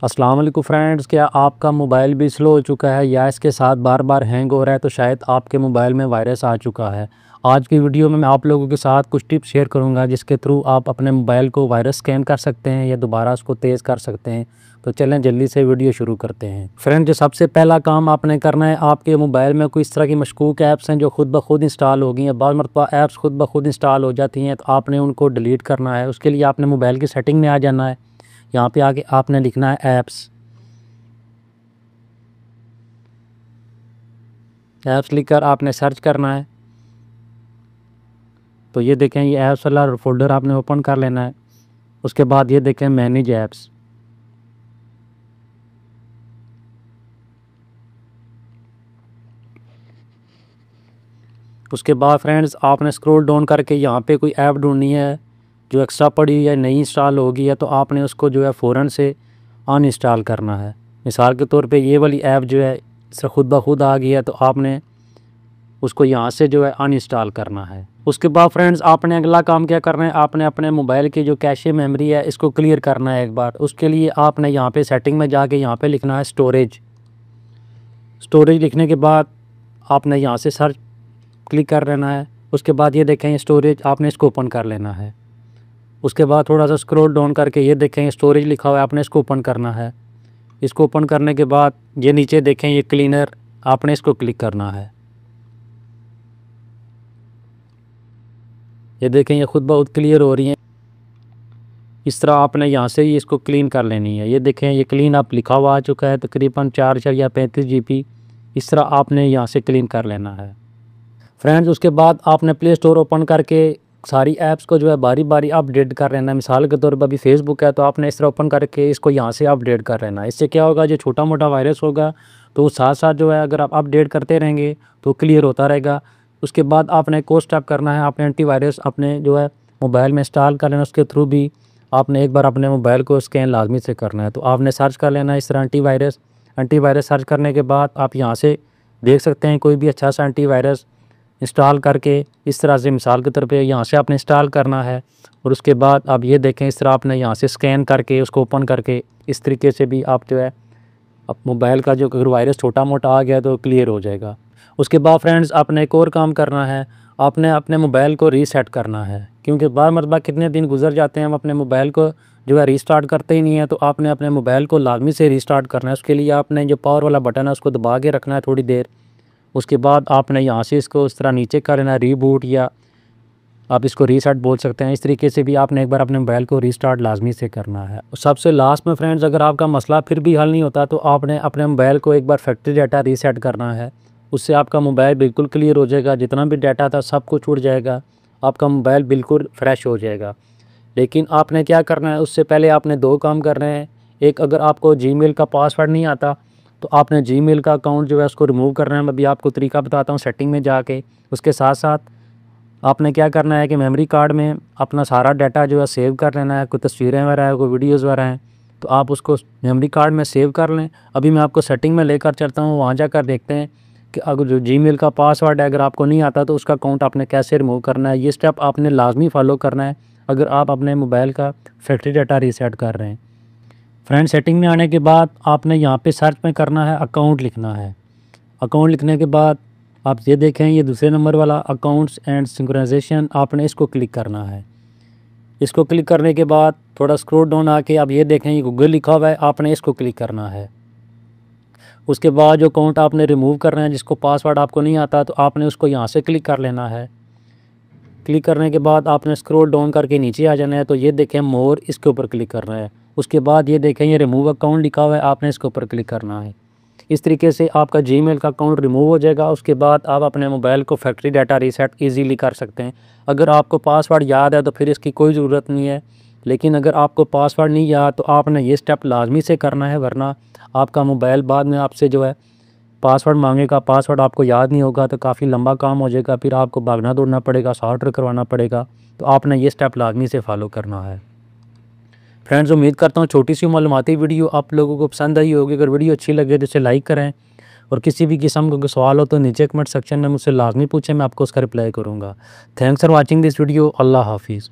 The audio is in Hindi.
अस्सलाम वालेकुम फ्रेंड्स, क्या आपका मोबाइल भी स्लो हो चुका है या इसके साथ बार बार हैंग हो रहा है? तो शायद आपके मोबाइल में वायरस आ चुका है। आज की वीडियो में मैं आप लोगों के साथ कुछ टिप्स शेयर करूंगा जिसके थ्रू आप अपने मोबाइल को वायरस स्कैन कर सकते हैं या दोबारा उसको तेज़ कर सकते हैं। तो चलें जल्दी से वीडियो शुरू करते हैं। फ्रेंड, जो सबसे पहला काम आपने करना है, आपके मोबाइल में कोई इस तरह की मशकूक ऐप्स हैं जो खुद ब खुद इंस्टॉल हो गई हैं। बाद मरतबा ऐप्स खुद ब खुद इंस्टॉल हो जाती हैं तो आपने उनको डिलीट करना है। उसके लिए आपने मोबाइल की सेटिंग में आ जाना है। यहाँ पे आके आपने लिखना है ऐप्स लिखकर आपने सर्च करना है। तो ये देखें, ये ऐप्स वाला फोल्डर आपने ओपन कर लेना है। उसके बाद ये देखें मैनेज ऐप्स। उसके बाद फ्रेंड्स आपने स्क्रॉल डाउन करके यहाँ पे कोई ऐप ढूंढनी है जो एक्स्ट्रा पड़ी हुई है, नई इंस्टॉल होगी है, तो आपने उसको जो है फ़ौरन से अनइंस्टॉल करना है। मिसाल के तौर पे ये वाली ऐप जो है खुद ब खुद आ गई है तो आपने उसको यहाँ से जो है अनइंस्टॉल करना है। उसके बाद फ्रेंड्स आपने अगला काम क्या करना है, आपने अपने मोबाइल की जो कैशे मेमोरी है इसको क्लियर करना है एक बार। उसके लिए आपने यहाँ पे सेटिंग में जाके यहाँ पे लिखना है स्टोरेज। स्टोरेज लिखने के बाद आपने यहाँ से सर्च क्लिक कर लेना है। उसके बाद ये देखें स्टोरेज, आपने इसको ओपन कर लेना है। उसके बाद थोड़ा सा स्क्रॉल डाउन करके ये देखें स्टोरेज लिखा हुआ है, आपने इसको ओपन करना है। इसको ओपन करने के बाद ये नीचे देखें ये क्लीनर, आपने इसको क्लिक करना है। ये देखें ये खुद बहुत क्लियर हो रही हैं। इस तरह आपने यहाँ से ही इसको क्लीन कर लेनी है। ये देखें ये क्लीन आप लिखा हुआ आ चुका है, तकरीबन 4 या 35 GB। इस तरह आपने यहाँ से क्लीन कर लेना है। फ्रेंड्स, उसके बाद आपने प्ले स्टोर ओपन करके सारी ऐप्स को जो है बारी बारी अपडेट कर लेना है। मिसाल के तौर पर अभी फेसबुक है तो आपने इस तरह ओपन करके इसको यहाँ से अपडेट कर लेना है। इससे क्या होगा, जो छोटा मोटा वायरस होगा तो साथ साथ जो है अगर आप अपडेट करते रहेंगे तो क्लियर होता रहेगा। उसके बाद आपने एक और स्टेप करना है, आपने एंटीवायरस अपने जो है मोबाइल में इंस्टॉल कर लेना। उसके थ्रू भी आपने एक बार अपने मोबाइल को स्कैन लाजमी से करना है। तो आपने सर्च कर लेना है इस तरह एंटीवायरस सर्च करने के बाद आप यहाँ से देख सकते हैं कोई भी अच्छा सा एंटीवायरस इंस्टॉल करके इस तरह से, मिसाल के तौर पे यहाँ से आपने इंस्टॉल करना है। और उसके बाद आप ये देखें इस तरह आपने यहाँ से स्कैन करके उसको ओपन करके इस तरीके से भी आप जो है अब मोबाइल का जो अगर वायरस छोटा मोटा आ गया तो क्लियर हो जाएगा। उसके बाद फ्रेंड्स आपने एक और काम करना है, आपने अपने मोबाइल को रीसेट करना है। क्योंकि बार मरतबा कितने दिन गुजर जाते हैं हम अपने मोबाइल को जो है रीस्टार्ट करते ही नहीं है। तो आपने अपने मोबाइल को लाजमी से रीस्टार्ट करना है। उसके लिए आपने जो पावर वाला बटन है उसको दबा के रखना है थोड़ी देर। उसके बाद आपने यहाँ से इसको इस तरह नीचे कर लेना है, रीबूट या आप इसको रीसेट बोल सकते हैं। इस तरीके से भी आपने एक बार अपने मोबाइल को रीस्टार्ट लाजमी से करना है। सबसे लास्ट में फ्रेंड्स, अगर आपका मसला फिर भी हल नहीं होता तो आपने अपने मोबाइल को एक बार फैक्ट्री डाटा रीसेट करना है। उससे आपका मोबाइल बिल्कुल क्लियर हो जाएगा, जितना भी डाटा था सब कुछ उड़ जाएगा, आपका मोबाइल बिल्कुल फ्रेश हो जाएगा। लेकिन आपने क्या करना है, उससे पहले आपने 2 काम करने हैं। एक, अगर आपको जीमेल का पासवर्ड नहीं आता तो आपने जीमेल का अकाउंट जो है उसको रिमूव करना है। मैं अभी आपको तरीका बताता हूँ सेटिंग में जाके। उसके साथ साथ आपने क्या करना है कि मेमोरी कार्ड में अपना सारा डाटा जो है सेव कर लेना है। कोई तस्वीरें वगैरह है, कोई वीडियोज़ वगैरह हैं तो आप उसको मेमोरी कार्ड में सेव कर लें। अभी मैं आपको सेटिंग में लेकर चलता हूँ, वहाँ जाकर देखते हैं कि अगर जो जीमेल का पासवर्ड है अगर आपको नहीं आता तो उसका अकाउंट आपने कैसे रिमूव करना है। ये स्टेप आपने लाजमी फॉलो करना है अगर आप अपने मोबाइल का फैक्ट्री डाटा रीसेट कर रहे हैं। फ्रेंड, सेटिंग में आने के बाद आपने यहाँ पे सर्च में करना है, अकाउंट लिखना है। अकाउंट लिखने के बाद आप ये देखें ये दूसरे नंबर वाला अकाउंट्स एंड सिंक्रोनाइजेशन, आपने इसको क्लिक करना है। इसको क्लिक करने के बाद थोड़ा स्क्रॉल डाउन आके आप ये देखें ये गूगल लिखा हुआ है, आपने इसको क्लिक करना है। उसके बाद जो अकाउंट आपने रिमूव करना है, जिसको पासवर्ड आपको नहीं आता, तो आपने उसको यहाँ से क्लिक कर लेना है। क्लिक करने के बाद आपने स्क्रॉल डाउन करके नीचे आ जाना है। तो ये देखें मोर, इसके ऊपर क्लिक करना है। उसके बाद ये देखें ये रिमूव अकाउंट लिखा हुआ है, आपने इसके ऊपर क्लिक करना है। इस तरीके से आपका जीमेल का अकाउंट रिमूव हो जाएगा। उसके बाद आप अपने मोबाइल को फैक्ट्री डाटा रीसेट इजीली कर सकते हैं। अगर आपको पासवर्ड याद है तो फिर इसकी कोई ज़रूरत नहीं है, लेकिन अगर आपको पासवर्ड नहीं याद तो आपने ये स्टेप लाजमी से करना है, वरना आपका मोबाइल बाद में आपसे जो है पासवर्ड मांगेगा, पासवर्ड आपको याद नहीं होगा तो काफ़ी लंबा काम हो जाएगा, फिर आपको भागना दौड़ना पड़ेगा, सॉफ्टवेयर करवाना पड़ेगा। तो आपने ये स्टेप लाजमी से फॉलो करना है। फ्रेंड्स, उम्मीद करता हूँ छोटी सी मालूमाती वीडियो आप लोगों को पसंद आई होगी। अगर वीडियो अच्छी लगे तो इसे लाइक करें और किसी भी किस्म का कोई सवाल हो तो नीचे कमेंट सेक्शन में मुझसे लाजमी पूछें, मैं आपको उसका रिप्लाई करूँगा। Thanks for watching this video. अल्लाह हाफिज़।